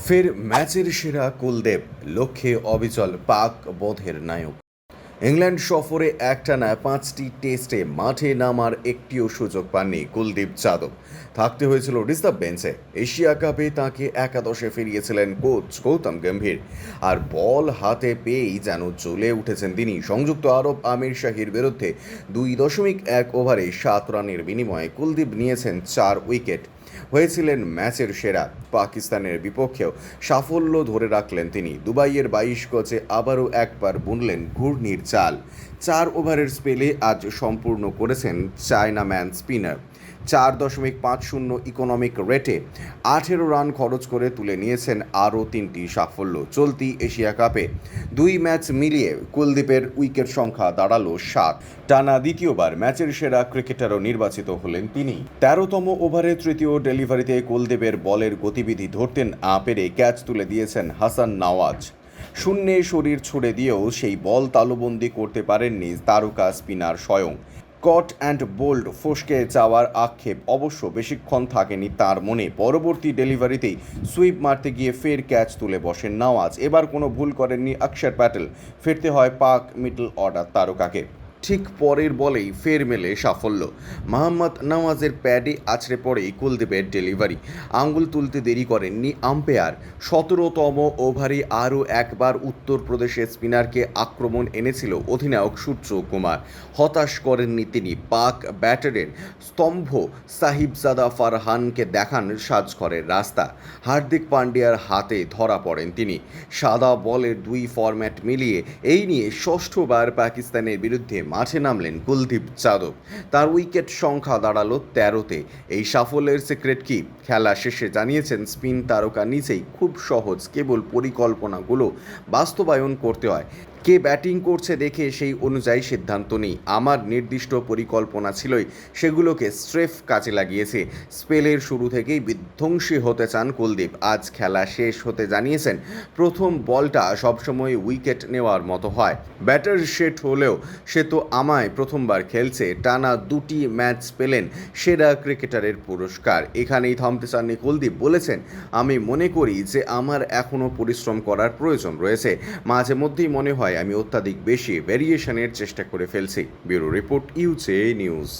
ফের ম্যাচের সেরা কুলদীপ, লক্ষ্যে অবিচল পাক বধের নায়ক। ইংল্যান্ড সফরে একটানা 5টি টেস্টে মাঠে নামার একটিও সুযোগ পাননি কুলদীপ যাদব। থাকতে হয়েছিল রিজার্ভ বেঞ্চে। এশিয়া কাপে তাঁকে একাদশে ফিরিয়েছিলেন কোচ গৌতম গম্ভীর। আর বল হাতে পেয়েই যেন জ্বলে উঠেছেন তিনি। সংযুক্ত আরব আমির শাহির বিরুদ্ধে 2.1 ওভারে 7 রানের বিনিময়ে কুলদীপ নিয়েছেন 4 উইকেট। হয়েছিলেন ম্যাচের সেরা। পাকিস্তানের বিপক্ষেও সাফল্য ধরে রাখলেন তিনি। দুবাইয়ের 22 গজে আবারও একবার বুনলেন ঘূর্ণির চাল। 4 ওভারের স্পেলে আজ সম্পূর্ণ করেছেন চায়নাম্যান স্পিনার। 4.50 ইকোনমিক রেটে 18 রান খরচ করে তুলে নিয়েছেন আরও 3টি সাফল্য। চলতি এশিয়া কাপে 2 ম্যাচ মিলিয়ে কুলদীপের উইকেট সংখ্যা দাঁড়ালো 7। টানা দ্বিতীয়বার ম্যাচের সেরা ক্রিকেটারও নির্বাচিত হলেন তিনি। 13তম ওভারে তৃতীয় ডেলিভারিতে কুলদীপের বলের গতিবিধি ধরতেন না পেরে ক্যাচ তুলে দিয়েছেন হাসান নওয়াজ। শূন্যে শরীর ছুড়ে দিয়েও সেই বল তালুবন্দি করতে পারেননি তারকা স্পিনার স্বয়ং। কট অ্যান্ড বোল্ড ফসকে যাওয়ার আক্ষেপ অবশ্য বেশিক্ষণ থাকেনি তার মনে। পরবর্তী ডেলিভারিতেই সুইপ মারতে গিয়ে ফের ক্যাচ তুলে বসেন নওয়াজ। এবার কোনো ভুল করেননি অক্ষর প্যাটেল। ফিরতে হয় পাক মিডল অর্ডার তারকাকে। ঠিক পরের বলেই ফের মেলে সাফল্য। মোহাম্মদ নওয়াজের প্যাডে আছড়ে পড়েই কুলদীপের ডেলিভারি। আঙ্গুল তুলতে দেরি করেননি আম্পায়ার। 17তম ওভারে আরও একবার উত্তরপ্রদেশের স্পিনারকে আক্রমণ এনেছিল অধিনায়ক সূর্য কুমার। হতাশ করেননি তিনি। পাক ব্যাটারের স্তম্ভ সাহিবজাদা ফারহানকে দেখান সাজঘরের রাস্তা। হার্দিক পান্ডিয়ার হাতে ধরা পড়েন তিনি। সাদা বলের 2 ফরম্যাট মিলিয়ে এই নিয়ে ষষ্ঠবার পাকিস্তানের বিরুদ্ধে মাঠে নামলেন কুলদীপ যাদব। তার উইকেট সংখ্যা দাঁড়ালো 13তে। এই সাফল্যের সিক্রেট কি? খেলা শেষে জানিয়েছেন স্পিন তারকা নিজেই, খুব সহজ, কেবল পরিকল্পনাগুলো বাস্তবায়ন করতে হয়। কে ব্যাটিং করছে দেখে সেই অনুযায়ী সিদ্ধান্ত নিই। আমার নির্দিষ্ট পরিকল্পনা ছিলই, সেগুলোকে স্রেফ কাজে লাগিয়েছে। স্পেলের শুরু থেকেই বিধ্বংসী হতে চান কুলদীপ। আজ খেলা শেষ হতে জানিয়েছেন প্রথম বলটা সবসময় উইকেট নেওয়ার মতো হয়। ব্যাটার সেট হলেও সে তো আমায় প্রথমবার খেলছে। টানা 2টি ম্যাচ পেলেন সেরা ক্রিকেটারের পুরস্কার। এখানেই থামতে চাননি কুলদীপ। বলেছেন, আমি মনে করি যে আমার এখনও পরিশ্রম করার প্রয়োজন রয়েছে। মাঝে মধ্যেই মনে হয় আমি অত্যাধিক বেশি ভেরিয়েশনের চেষ্টা করে ফেলছি। ব্যুরো রিপোর্ট, ইউজে নিউজ।